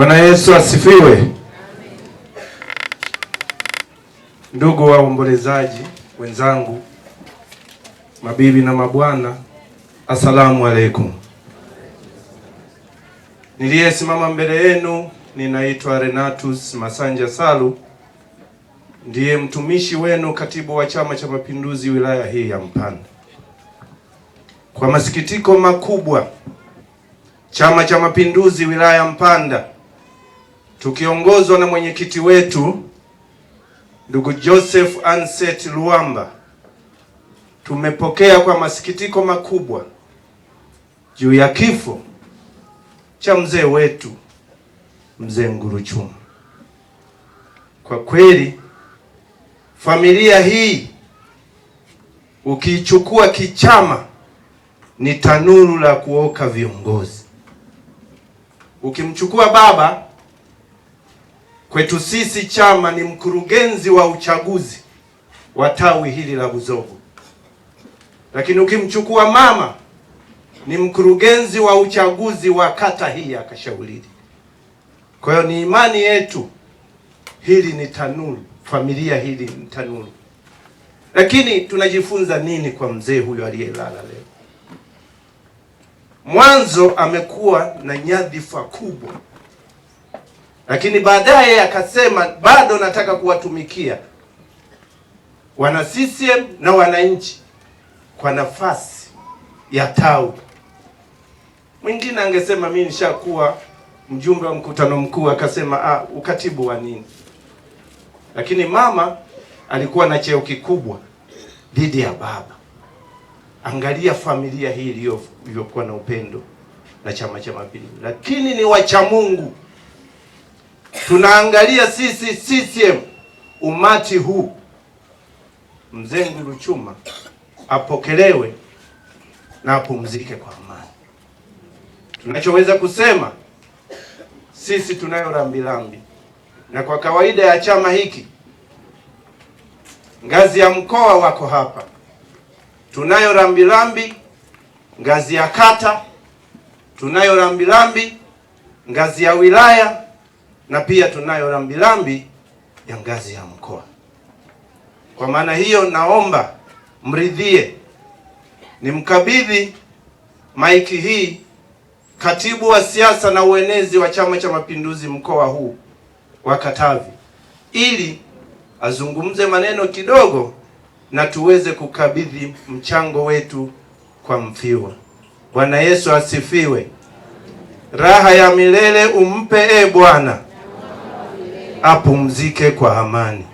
Bwana Yesu asifiwe. Amen. Ndugu waombolezaji wenzangu, mabibi na mabwana, asalamu alaykum. Niliyesimama mbele yenu ninaitwa Renatus Masanja Salu, ndiye mtumishi wenu, katibu wa Chama cha Mapinduzi wilaya hii ya Mpanda. Kwa masikitiko makubwa, Chama cha Mapinduzi wilaya ya Mpanda tukiongozwa na mwenyekiti wetu ndugu Joseph Anset Luamba, tumepokea kwa masikitiko makubwa juu ya kifo cha mzee wetu mzee Nguruchuma. Kwa kweli familia hii ukichukua kichama ni tanuru la kuoka viongozi. Ukimchukua baba, kwetu sisi chama ni mkurugenzi wa uchaguzi wa tawi hili la Buzogo, lakini ukimchukua mama ni mkurugenzi wa uchaguzi wa kata hii ya Kashaulili. Kwa hiyo ni imani yetu hili ni tanuru, familia hili ni tanuru. Lakini tunajifunza nini kwa mzee huyo aliyelala leo? Mwanzo amekuwa na nyadhifa kubwa, lakini baadaye akasema bado nataka kuwatumikia wana CCM na wananchi kwa nafasi ya tawi. Mwingine angesema mimi nishakuwa mjumbe wa mkutano mkuu, akasema ukatibu wa nini? Lakini mama alikuwa na cheo kikubwa dhidi ya baba. Angalia familia hii iliyokuwa na upendo na Chama cha Mapinduzi, lakini ni wacha Mungu. Tunaangalia sisi CCM umati huu, mzee Nguruchuma apokelewe na apumzike kwa amani. Tunachoweza kusema sisi tunayo rambirambi, na kwa kawaida ya chama hiki ngazi ya mkoa wako hapa, tunayo rambirambi ngazi ya kata, tunayo rambirambi ngazi ya wilaya, na pia tunayo rambirambi ya ngazi ya mkoa. Kwa maana hiyo, naomba mridhie nimkabidhi maiki hii katibu wa siasa na uenezi wa Chama cha Mapinduzi mkoa huu wa Katavi, ili azungumze maneno kidogo na tuweze kukabidhi mchango wetu kwa mfiwa. Bwana Yesu asifiwe. Raha ya milele umpe Bwana, apumzike kwa amani.